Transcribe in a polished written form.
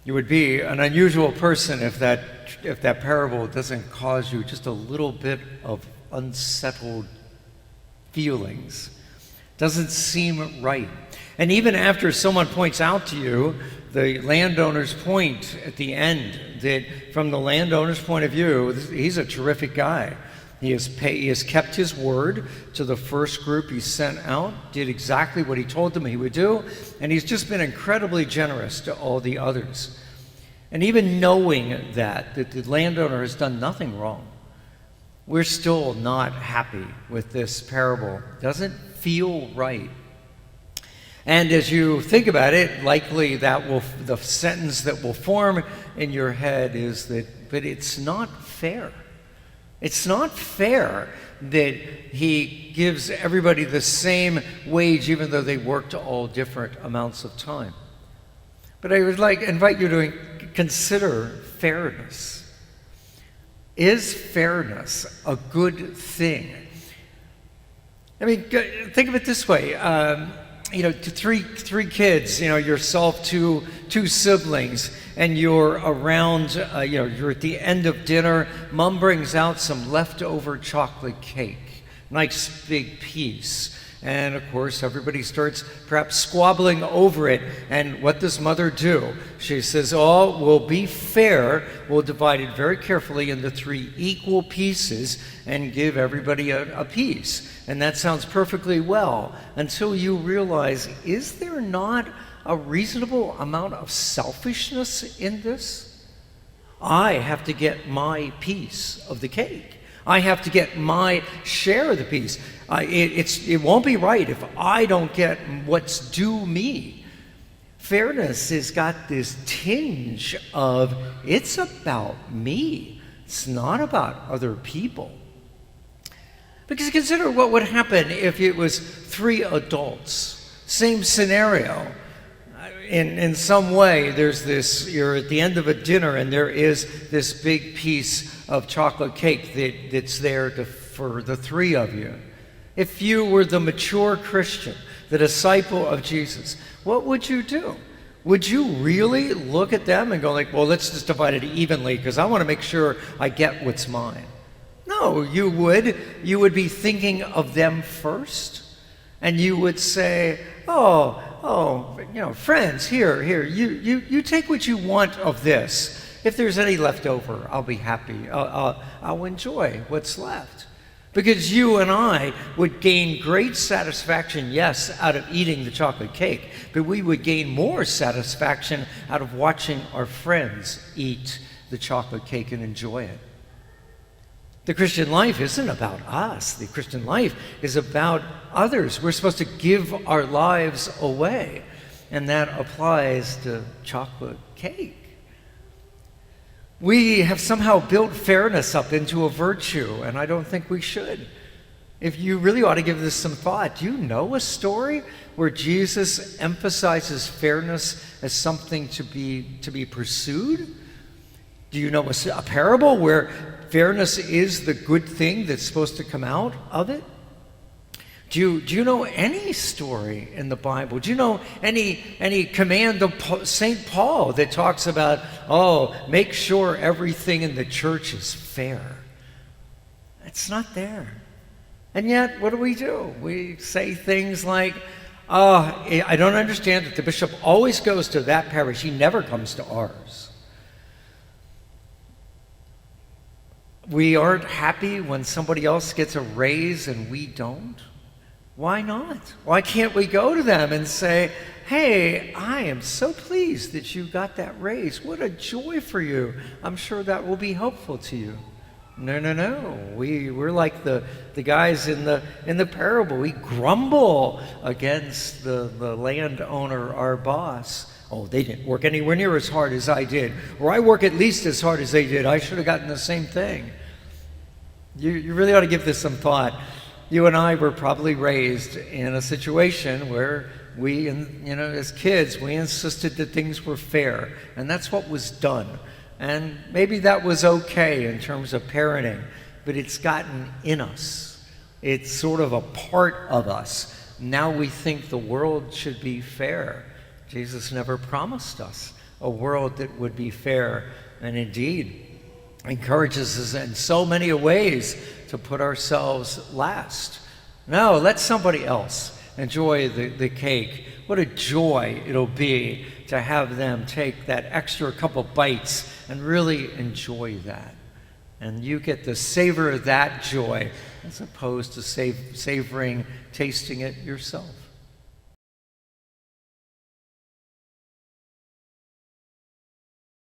You would be an unusual person if that parable doesn't cause you just a little bit of unsettled feelings. Doesn't seem right. And even after someone points out to you, the landowner's point at the end, that from the landowner's point of view, he's a terrific guy. He has kept his word to the first group he sent out, did exactly what he told them he would do, and he's just been incredibly generous to all the others. And even knowing that the landowner has done nothing wrong, we're still not happy with this parable. Doesn't feel right. And as you think about it, likely the sentence that will form in your head is that, but it's not fair. It's not fair that he gives everybody the same wage even though they worked all different amounts of time. But I would invite you to consider fairness. Is fairness a good thing? I mean, think of it this way. Three kids, yourself, two siblings, and you're around, you're at the end of dinner. Mom brings out some leftover chocolate cake, nice big piece. And of course, everybody starts perhaps squabbling over it. And what does mother do? She says, oh, we'll be fair. We'll divide it very carefully into 3 equal pieces and give everybody a piece. And that sounds perfectly well until you realize, is there not a reasonable amount of selfishness in this? I have to get my piece of the cake. I have to get my share of the piece. It won't be right if I don't get what's due me. Fairness has got this tinge of, it's about me. It's not about other people. Because consider what would happen if it was 3 adults. Same scenario. In some way, you're at the end of a dinner and there is this big piece of chocolate cake that's there for the 3 of you. If you were the mature Christian, the disciple of Jesus, what would you do? Would you really look at them and go well, let's just divide it evenly because I want to make sure I get what's mine? No, you would be thinking of them first, and you would say, friends, here, you take what you want of this. If there's any left over, I'll be happy. I'll enjoy what's left. Because you and I would gain great satisfaction, yes, out of eating the chocolate cake, but we would gain more satisfaction out of watching our friends eat the chocolate cake and enjoy it. The Christian life isn't about us. The Christian life is about others. We're supposed to give our lives away, and that applies to chocolate cake. We have somehow built fairness up into a virtue, and I don't think we should. If you really ought to give this some thought, do you know a story where Jesus emphasizes fairness as something to be pursued? Do you know a parable where fairness is the good thing that's supposed to come out of it? Do you know any story in the Bible? Do you know any command of St. Paul that talks about, make sure everything in the church is fair? It's not there. And yet, what do? We say things like, I don't understand that the bishop always goes to that parish. He never comes to ours. We aren't happy when somebody else gets a raise and we don't. Why not? Why can't we go to them and say, hey, I am so pleased that you got that raise. What a joy for you. I'm sure that will be helpful to you. No. We're like the guys in the parable. We grumble against the landowner, our boss. Oh, they didn't work anywhere near as hard as I did. Or I work at least as hard as they did. I should have gotten the same thing. You really ought to give this some thought. You and I were probably raised in a situation where we, as kids, we insisted that things were fair. And that's what was done. And maybe that was okay in terms of parenting, but it's gotten in us. It's sort of a part of us. Now we think the world should be fair. Jesus never promised us a world that would be fair, and indeed encourages us in so many ways to put ourselves last. No, let somebody else enjoy the cake. What a joy it'll be to have them take that extra couple bites and really enjoy that. And you get to savor that joy as opposed to savoring, tasting it yourself.